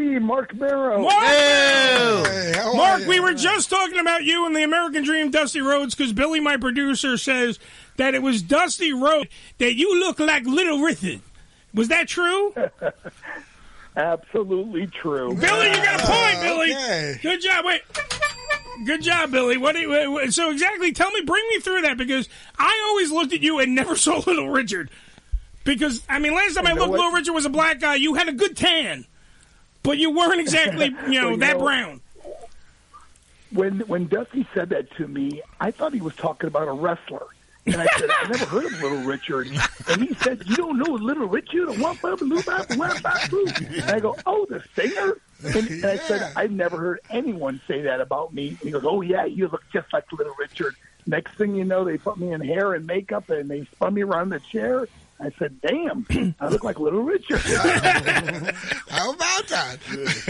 me, Marc Mero. Mark, Hey, Mark, we were just talking about you and the American Dream, Dusty Rhodes, because Billy, my producer, says that it was Dusty Rhodes that you look like Little Richard. Was that true? Absolutely true. Billy, you got a point, Billy. Okay. Good job. Wait. Good job, Billy. So exactly, bring me through that, because I always looked at you and never saw Little Richard. Because, I mean, last time I looked, Little Richard was a black guy. You had a good tan, but you weren't exactly, that brown. When Dusty said that to me, I thought he was talking about a wrestler. And I said, I never heard of Little Richard. And he said, you don't know Little Richard? And I go, oh, the singer? And I said, I've never heard anyone say that about me. And he goes, oh, yeah, you look just like Little Richard. Next thing you know, they put me in hair and makeup, and they spun me around the chair. I said, damn, I look like Little Richard. How about that?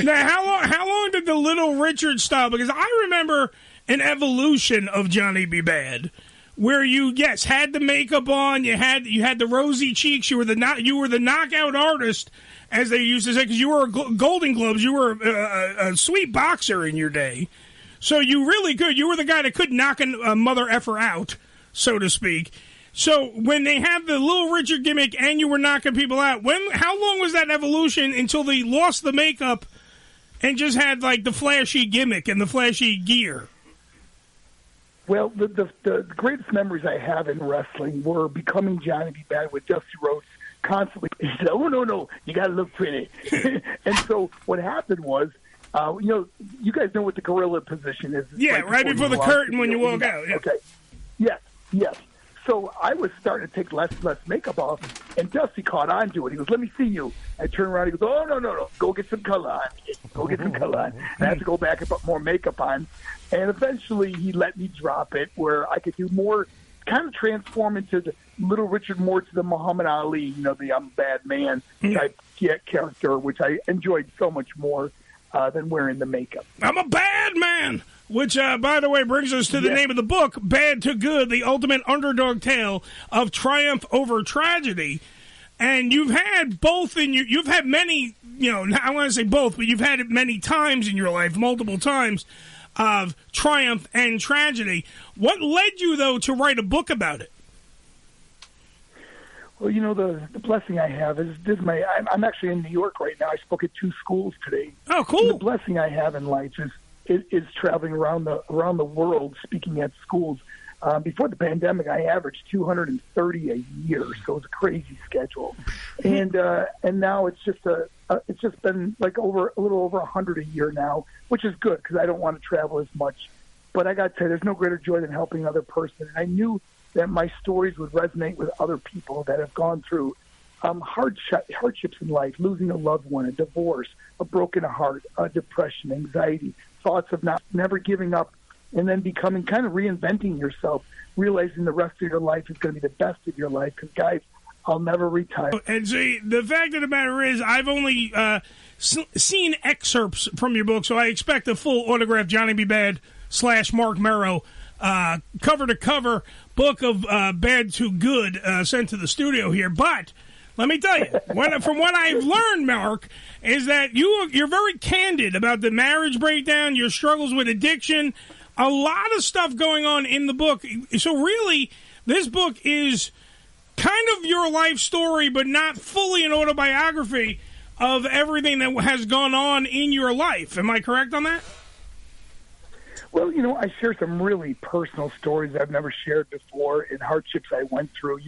Now, how long did the Little Richard style? Because I remember an evolution of Johnny B. Bad, where you had the makeup on, you had the rosy cheeks, you were the knockout artist, as they used to say, because you were Golden Globes, you were a sweet boxer in your day, so you really could. You were the guy that could knock a mother effer out, so to speak. So when they have the Little Richard gimmick and you were knocking people out, how long was that evolution until they lost the makeup and just had like the flashy gimmick and the flashy gear? Well, the greatest memories I have in wrestling were becoming Johnny B. Bad with Dusty Rhodes constantly. He said, oh, no, you got to look pretty. And so what happened was, you guys know what the gorilla position is. Yeah, right before the curtain when you walk out. Yeah. Okay. Yes. So I was starting to take less and less makeup off, and Dusty caught on to it. He goes, let me see you. I turn around, he goes, oh, no, go get some color on. And I have to go back and put more makeup on. And eventually he let me drop it where I could do more, kind of transform into the Little Richard more to the Muhammad Ali, the I'm a bad man type character, which I enjoyed so much more than wearing the makeup. I'm a bad man! Which, by the way, brings us to the name of the book, Bad to Good, the ultimate underdog tale of triumph over tragedy. And you've had both you've had many, I want to say both, but you've had it many times in your life, multiple times, of triumph and tragedy. What led you, though, to write a book about it? Well, the blessing I have is I'm actually in New York right now. I spoke at 2 schools today. Oh, cool. And the blessing I have in life is traveling around the world speaking at schools. Before the pandemic, I averaged 230 a year, so it's a crazy schedule. And now it's just been like a little over 100 a year now, which is good because I don't want to travel as much. But I got to say, there's no greater joy than helping another person. And I knew that my stories would resonate with other people that have gone through hardships in life, losing a loved one, a divorce, a broken heart, a depression, anxiety, thoughts of never giving up, and then becoming kind of reinventing yourself, realizing the rest of your life is going to be the best of your life. Because, guys, I'll never retire. And see, the fact of the matter is, I've only seen excerpts from your book, so I expect a full autographed Johnny B. Bad / Marc Mero cover-to-cover book of Bad to Good sent to the studio here. But let me tell you, from what I've learned, Mark, is that you're very candid about the marriage breakdown, your struggles with addiction, a lot of stuff going on in the book. So really, this book is kind of your life story, but not fully an autobiography of everything that has gone on in your life. Am I correct on that? Well, I share some really personal stories I've never shared before and hardships I went through,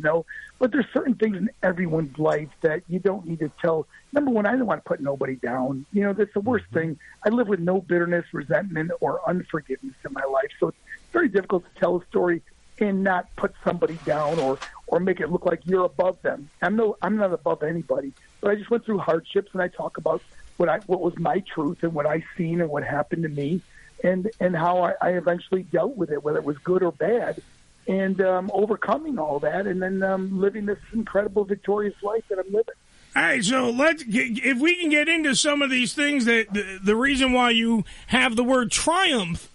But there's certain things in everyone's life that you don't need to tell. Number one, I don't want to put nobody down. That's the worst thing. I live with no bitterness, resentment, or unforgiveness in my life. So it's very difficult to tell a story and not put somebody down or make it look like you're above them. I'm not above anybody. But I just went through hardships, and I talk about what was my truth and what I seen and what happened to me. And how I eventually dealt with it, whether it was good or bad, and overcoming all that, and then living this incredible, victorious life that I'm living. All right, so if we can get into some of these things, that the reason why you have the word triumph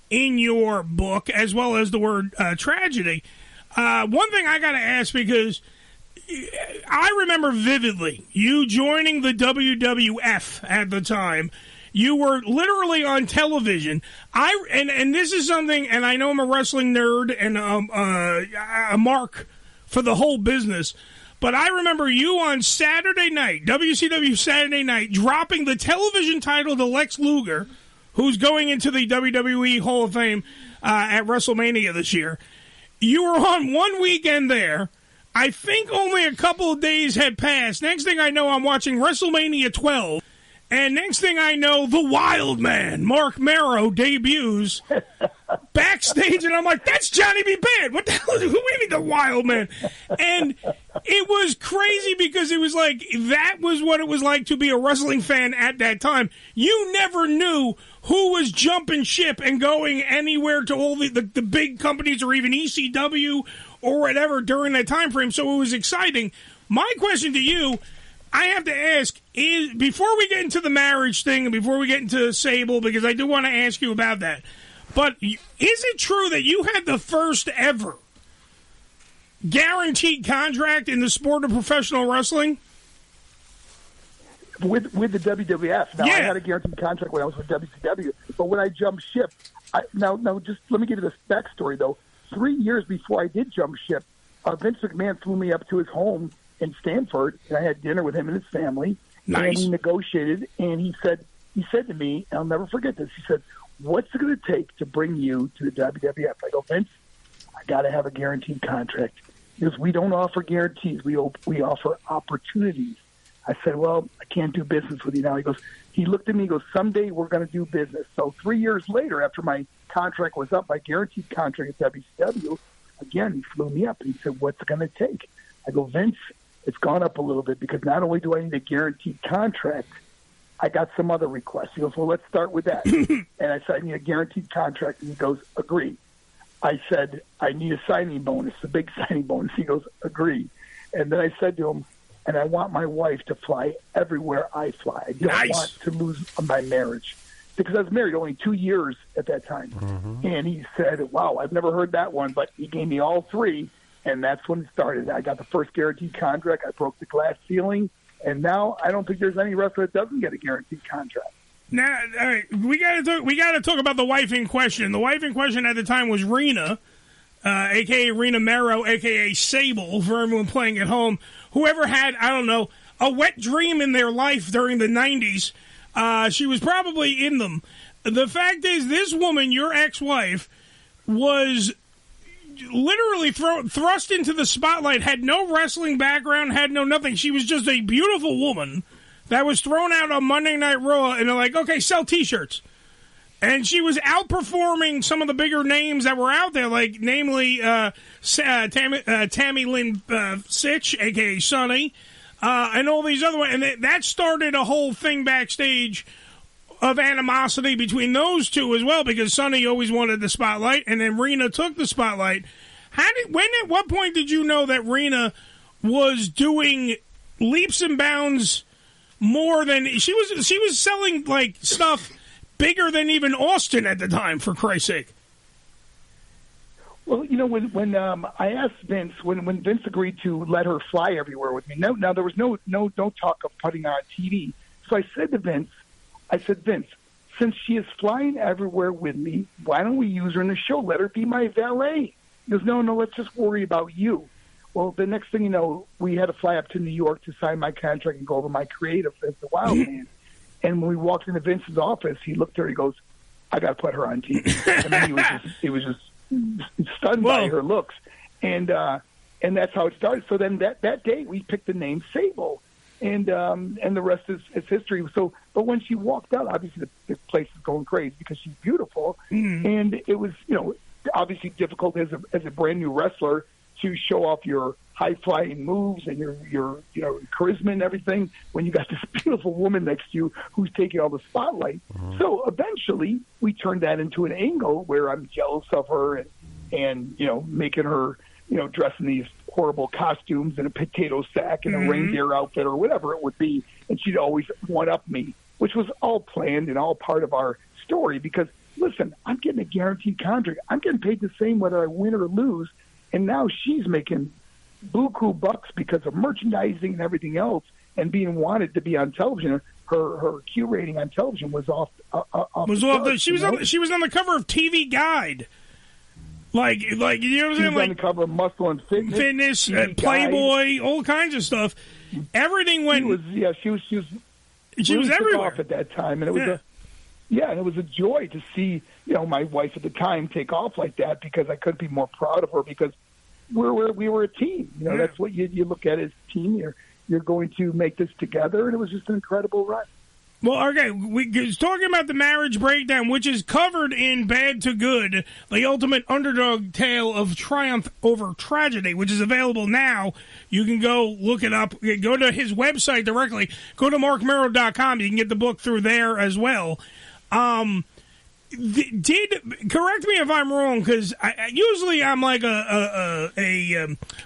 in your book, as well as the word tragedy. One thing I got to ask, because I remember vividly you joining the WWF at the time. You were literally on television. And this is something, and I know I'm a wrestling nerd and a mark for the whole business, but I remember you on Saturday night, WCW Saturday night, dropping the television title to Lex Luger, who's going into the WWE Hall of Fame at WrestleMania this year. You were on one weekend there. I think only a couple of days had passed. Next thing I know, I'm watching WrestleMania 12. And next thing I know, the Wild Man, Marc Mero, debuts backstage. And I'm like, that's Johnny B. Bad. What the hell? Who do you mean the Wild Man? And it was crazy because it was like, that was what it was like to be a wrestling fan at that time. You never knew who was jumping ship and going anywhere to all the big companies or even ECW or whatever during that time frame. So it was exciting. My question to you, I have to ask, is before we get into the marriage thing and before we get into Sable, because I do want to ask you about that, but is it true that you had the first ever guaranteed contract in the sport of professional wrestling? With the WWF. Now, yeah. I had a guaranteed contract when I was with WCW, but when I jumped ship, now just let me give you this backstory, though. 3 years before I did jump ship, Vince McMahon flew me up to his home in Stamford, and I had dinner with him and his family. Nice. And he negotiated, and he said to me, and I'll never forget this, he said, what's it going to take to bring you to the WWF? I go, Vince, I got to have a guaranteed contract. He goes, we don't offer guarantees. We offer opportunities. I said, well, I can't do business with you now. He looked at me, he goes, someday we're going to do business. So 3 years later, after my contract was up, my guaranteed contract at WCW, again, he flew me up, and he said, what's it going to take? I go, Vince, it's gone up a little bit because not only do I need a guaranteed contract, I got some other requests. He goes, well, let's start with that. And I said, I need a guaranteed contract. And he goes, agree. I said, I need a signing bonus, a big signing bonus. He goes, agree. And then I said to him, and I want my wife to fly everywhere I fly. I don't want to lose my marriage. Because I was married only 2 years at that time. Mm-hmm. And he said, wow, I've never heard that one, but he gave me all three. And that's when it started. I got the first guaranteed contract. I broke the glass ceiling. And now I don't think there's any wrestler that doesn't get a guaranteed contract. Now, all right, we got to talk about the wife in question. The wife in question at the time was Rena, a.k.a. Rena Mero, a.k.a. Sable, for everyone playing at home. Whoever had, I don't know, a wet dream in their life during the 90s, she was probably in them. The fact is, this woman, your ex-wife, was literally thrust into the spotlight, had no wrestling background, had no nothing. She was just a beautiful woman that was thrown out on Monday Night Raw, and they're like, okay, sell T-shirts. And she was outperforming some of the bigger names that were out there, like namely Tammy Lynn Sitch, a.k.a. Sunny, and all these other ones. And that started a whole thing backstage of animosity between those two as well, because Sunny always wanted the spotlight, and then Rena took the spotlight. At what point did you know that Rena was doing leaps and bounds more than she was selling like stuff bigger than even Austin at the time, for Christ's sake? Well, you know, when I asked Vince, when Vince agreed to let her fly everywhere with me, now there was no talk of putting her on TV. So I said to Vince, Vince, since she is flying everywhere with me, why don't we use her in the show? Let her be my valet. He goes, no, let's just worry about you. Well, the next thing you know, we had to fly up to New York to sign my contract and go over my creative as the Wild Man. And when we walked into Vince's office, he looked at her, he goes, I got to put her on TV. I mean, he was just stunned by her looks. And that's how it started. So then that day, we picked the name Sable. And the rest is history. So, but when she walked out, obviously the place is going crazy because she's beautiful, and it was, you know, obviously difficult as a brand new wrestler to show off your high flying moves and your you know, charisma and everything when you got this beautiful woman next to you who's taking all the spotlight. Mm-hmm. So eventually we turned that into an angle where I'm jealous of her and you know, making her, you know, dress in these horrible costumes and a potato sack and a reindeer outfit or whatever it would be. And she'd always one-up me, which was all planned and all part of our story because, listen, I'm getting a guaranteed contract. I'm getting paid the same whether I win or lose. And now she's making buku bucks because of merchandising and everything else, and being wanted to be on television. Her Q rating on television was off. She was on the cover of TV Guide. Like you know what I'm saying? She was on the cover of Muscle and Fitness, Playboy, all kinds of stuff. Everything went. She was everywhere off at that time, and it was and it was a joy to see my wife at the time take off like that, because I couldn't be more proud of her, because we were a team. That's what you look at as a team. You're going to make this together, and it was just an incredible run. Well, okay, we're talking about the marriage breakdown, which is covered in Bad to Good, the ultimate underdog tale of triumph over tragedy, which is available now. You can go look it up. Go to his website directly. Go to marcmero.com. You can get the book through there as well. Correct me if I'm wrong, because usually I'm like what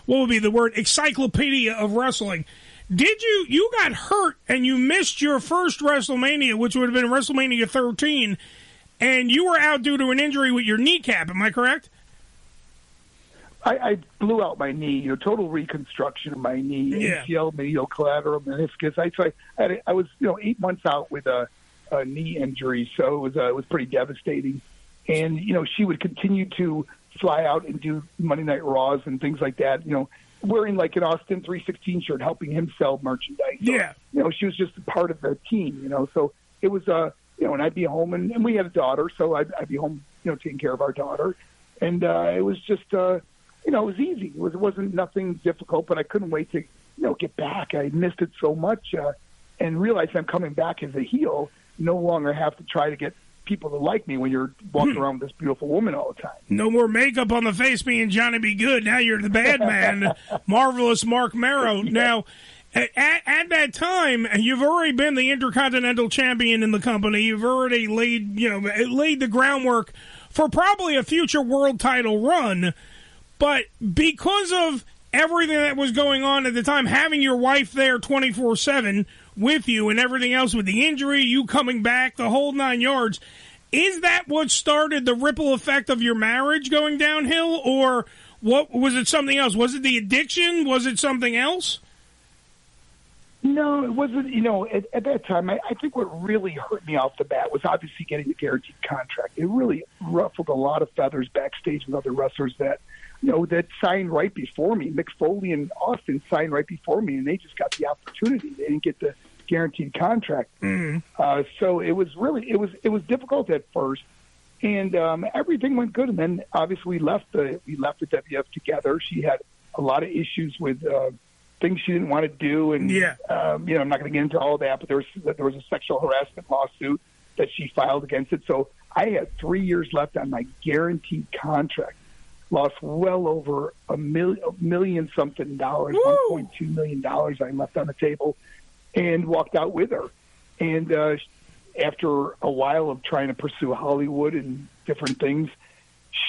would be the word, encyclopedia of wrestling. Did you got hurt and you missed your first WrestleMania, which would have been WrestleMania 13, and you were out due to an injury with your kneecap, am I correct? I blew out my knee, total reconstruction of my knee, ACL, medial collateral meniscus. I was 8 months out with a knee injury, so it was pretty devastating. And she would continue to fly out and do Monday Night Raws and things like that. Wearing like an Austin 316 shirt, helping him sell merchandise. So, she was just a part of the team. So it was and I'd be home, and we had a daughter, so I'd be home, taking care of our daughter, and it was just it was easy. It wasn't nothing difficult, but I couldn't wait to get back. I missed it so much, and realized I'm coming back as a heel. No longer have to try to get people to like me when you're walking around with this beautiful woman all the time. No more makeup on the face being Johnny B. Good. Now you're the bad man, marvelous Marc Mero. Now, at that time, you've already been the Intercontinental Champion in the company. You've already laid the groundwork for probably a future world title run. But because of everything that was going on at the time, having your wife there 24/7 with you and everything else with the injury, you coming back, the whole 9 yards, is that what started the ripple effect of your marriage going downhill, or what was it? Something else? Was it the addiction? Was it something else? No, it wasn't. At that time, I think what really hurt me off the bat was obviously getting the guaranteed contract. It really ruffled a lot of feathers backstage with other wrestlers that signed right before me. Mick Foley and Austin signed right before me, and they just got the opportunity. They didn't get the guaranteed contract. So it was difficult at first, and everything went good. And then obviously we left the WWF together. She had a lot of issues with things she didn't want to do, and I'm not going to get into all that. But there was a sexual harassment lawsuit that she filed against it. So I had 3 years left on my guaranteed contract. Lost well over a million something dollars, $1.2 million I left on the table, and walked out with her. And after a while of trying to pursue Hollywood and different things,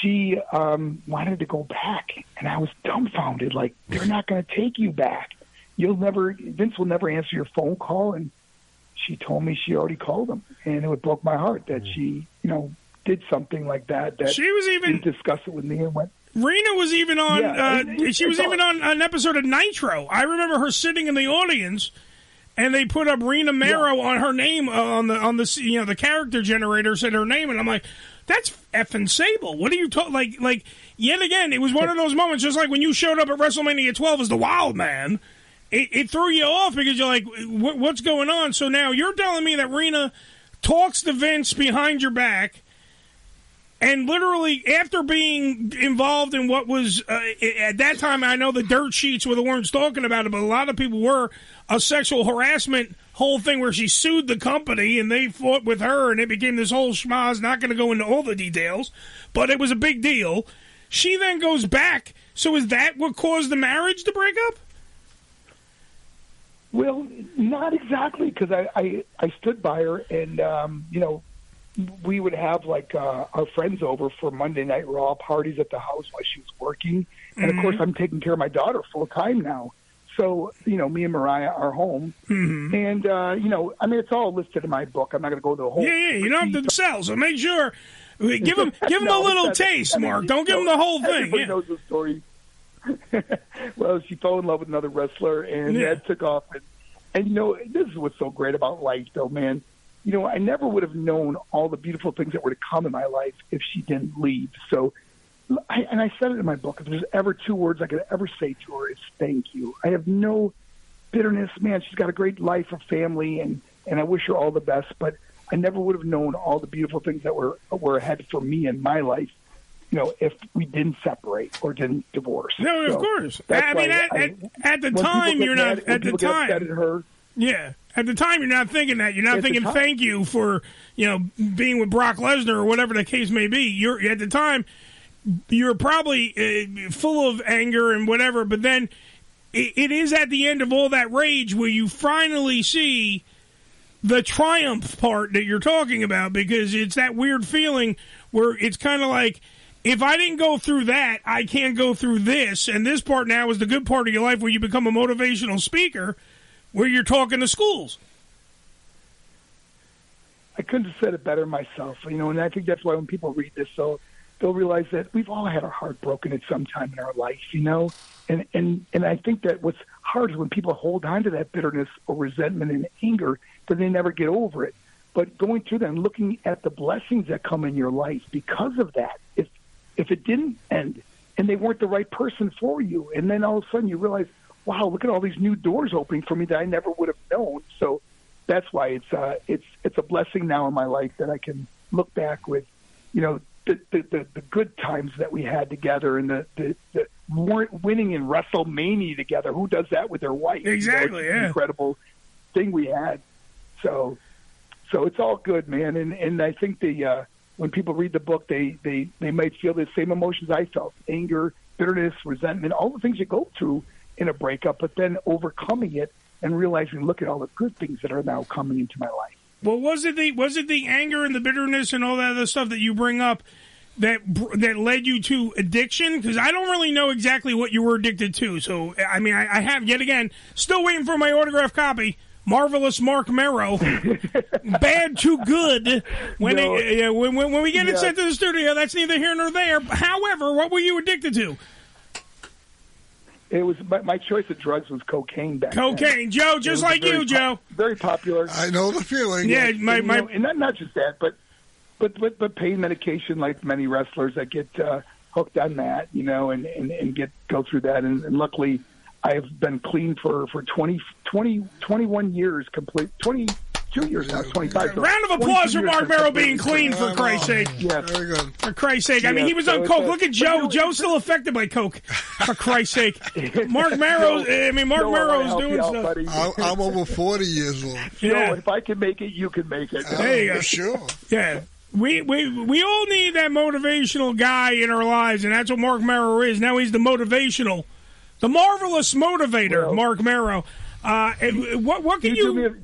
she wanted to go back, and I was dumbfounded. Like, they're not going to take you back. Vince will never answer your phone call. And she told me she already called him, and it broke my heart that she, did something like that. That she was even didn't discuss it with me and went. Rena was even on. She was even on an episode of Nitro. I remember her sitting in the audience, and they put up Rena Mero on her name on the the character generator said her name, and I'm like, that's effing Sable. What are you talking? Like yet again, it was one of those moments, just like when you showed up at WrestleMania 12 as the Wild Man. It threw you off because you're like, what's going on? So now you're telling me that Rena talks to Vince behind your back. And literally, after being involved in what was, at that time, I know the dirt sheets were the ones talking about it, but a lot of people were, a sexual harassment whole thing where she sued the company and they fought with her and it became this whole schmoz. Not going to go into all the details, but it was a big deal. She then goes back. So is that what caused the marriage to break up? Well, not exactly, because I stood by her and, we would have like our friends over for Monday Night Raw parties at the house while she was working. And of course, I'm taking care of my daughter full time now. So, me and Mariah are home. And, it's all listed in my book. I'm not going to go to the whole. Yeah, you don't have to sell. So make sure, give them a little taste, Mark. Don't give them the whole thing. Everybody knows the story. Well, she fell in love with another wrestler, and that took off. And this is what's so great about life, though, man. I never would have known all the beautiful things that were to come in my life if she didn't leave. So, I said it in my book, if there's ever two words I could ever say to her, it's thank you. I have no bitterness. Man, she's got a great life, a family, and I wish her all the best. But I never would have known all the beautiful things that were ahead for me in my life, if we didn't separate or didn't divorce. No, of course. I mean, at the time, you're not. At the time, yeah. At the time, you're not thinking that. You're not thinking thank you for being with Brock Lesnar or whatever the case may be. You're at the time, you're probably full of anger and whatever. But then, it is at the end of all that rage where you finally see the triumph part that you're talking about, because it's that weird feeling where it's kind of like, if I didn't go through that, I can't go through this. And this part now is the good part of your life where you become a motivational speaker, where you're talking to schools. I couldn't have said it better myself, and I think that's why when people read this, so they'll realize that we've all had our heart broken at some time in our life, and I think that what's hard is when people hold on to that bitterness or resentment and anger, that they never get over it. But going through that and looking at the blessings that come in your life because of that, if it didn't end and they weren't the right person for you, and then all of a sudden you realize, wow, look at all these new doors opening for me that I never would have known. So that's why it's a blessing now in my life that I can look back with, the good times that we had together, and the winning in WrestleMania together. Who does that with their wife? Exactly, yeah. Incredible thing we had. So it's all good, man. And I think when people read the book, they might feel the same emotions I felt: anger, bitterness, resentment, all the things you go through in a breakup, but then overcoming it and realizing, look at all the good things that are now coming into my life. Well, was it the anger and the bitterness and all that other stuff that you bring up that led you to addiction? Because I don't really know exactly what you were addicted to. So, I mean, I have, yet again, still waiting for my autographed copy. Marvelous Marc Mero, Bad to Good. When we get it sent to the studio, that's neither here nor there. However, what were you addicted to? It was my choice of drugs was cocaine back then. Cocaine, Joe, just like you, Joe. Very popular. I know the feeling. Yeah, and not just that, but pain medication, like many wrestlers that get hooked on that, and go through that. And luckily, I've been clean for 21 years, complete 22 years now, 25. So round of applause for Marc Mero being clean, for Christ's sake. Yeah, very good. For Christ's sake. I mean, he was on coke. Look at Joe. Joe's still affected by coke, for Christ's sake. Marc Mero's doing stuff. Buddy. I'm over 40 years old. Yeah. If I can make it, you can make it. There you go. Sure. Yeah. We all need that motivational guy in our lives, and that's what Marc Mero is. Now he's the marvelous motivator, Marc Mero. What can you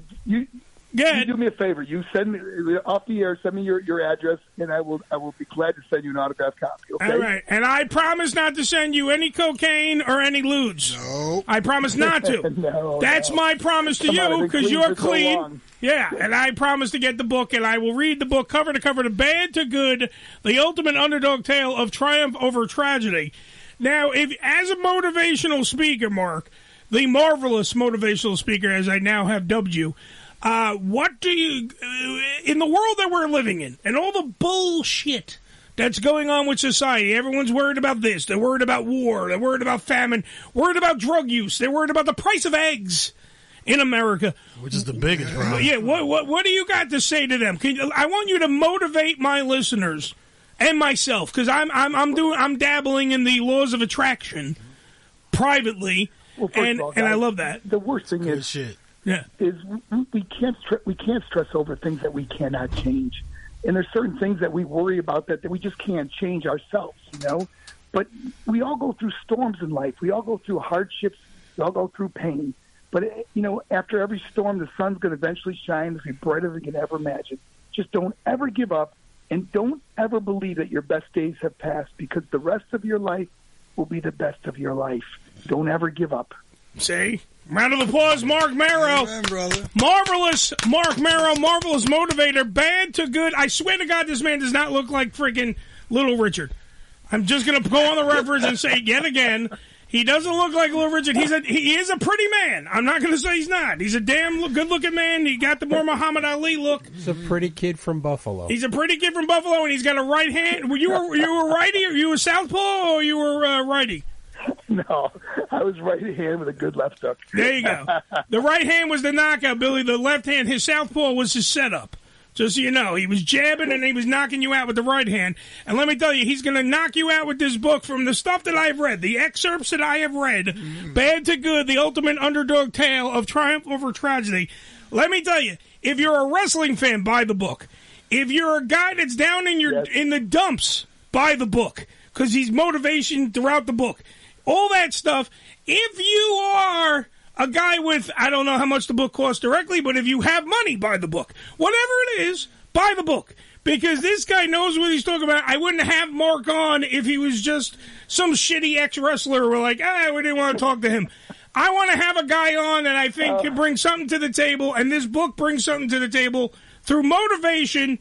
do me a favor. You send me off the air. Send me your address, and I will be glad to send you an autographed copy. Okay. All right, and I promise not to send you any cocaine or any lewds. No, I promise not to. That's my promise to you, because you're clean. So yeah, and I promise to get the book, and I will read the book cover to cover, to Bad to Good, the ultimate underdog tale of triumph over tragedy. Now, as a motivational speaker, Mark, the marvelous motivational speaker, as I now have dubbed you, what do you, in the world that we're living in, and all the bullshit that's going on with society, everyone's worried about this, they're worried about war, they're worried about famine, worried about drug use, they're worried about the price of eggs in America. Which is the biggest problem. Yeah, what do you got to say to them? I want you to motivate my listeners and myself, because I'm dabbling in the laws of attraction privately, and I love that. The worst thing Good is shit. Yeah. is we can't stress over things that we cannot change, and there's certain things that we worry about that we just can't change ourselves, But we all go through storms in life. We all go through hardships. We all go through pain. But after every storm, the sun's going to eventually shine. It's going to be brighter than you can ever imagine. Just don't ever give up, and don't ever believe that your best days have passed, because the rest of your life will be the best of your life. Don't ever give up. See? Round of applause, Marc Mero. Amen, brother. Marvelous Marc Mero, marvelous motivator, Bad to Good. I swear to God, this man does not look like freaking Little Richard. I'm just going to go on the reference and say yet again, He doesn't look like Little Richard. He is a pretty man. I'm not going to say he's not. He's a damn good-looking man. He got the more Muhammad Ali look. He's a pretty kid from Buffalo. He's a pretty kid from Buffalo, and he's got a right hand. You were righty, or you were southpaw, or you were righty? No, I was right hand with a good left hook. There you go. The right hand was the knockout, Billy. The left hand, his southpaw, was his setup. Just so you know, he was jabbing and he was knocking you out with the right hand. And let me tell you, he's going to knock you out with this book from the stuff that I've read, the excerpts that I have read, Bad to Good, the ultimate underdog tale of triumph over tragedy. Let me tell you, if you're a wrestling fan, buy the book. If you're a guy that's down in the dumps, buy the book, because he's motivation throughout the book. All that stuff. If you are a guy with, I don't know how much the book costs directly, but if you have money, buy the book. Whatever it is, buy the book. Because this guy knows what he's talking about. I wouldn't have Mark on if he was just some shitty ex-wrestler. We're like, we didn't want to talk to him. I want to have a guy on that I think can bring something to the table, and this book brings something to the table through motivation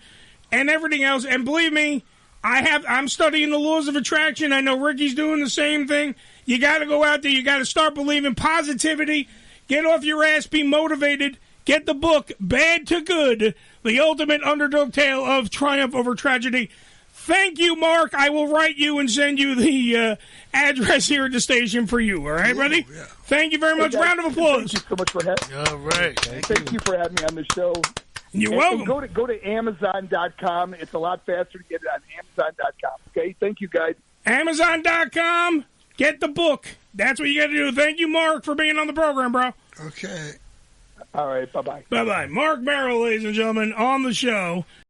and everything else. And believe me, I'm studying the laws of attraction. I know Ricky's doing the same thing. You got to go out there. You got to start believing positivity. Get off your ass. Be motivated. Get the book, Bad to Good, the ultimate underdog tale of triumph over tragedy. Thank you, Mark. I will write you and send you the address here at the station for you. All right, buddy? Yeah. Thank you very much. Guys, round of applause. Thank you so much for having me. All right. Thank you for having me on the show. You're welcome. And go to Amazon.com. It's a lot faster to get it on Amazon.com. Okay? Thank you, guys. Amazon.com. Get the book. That's what you got to do. Thank you, Mark, for being on the program, bro. Okay. All right. Bye-bye. Bye-bye. Marc Mero, ladies and gentlemen, on the show.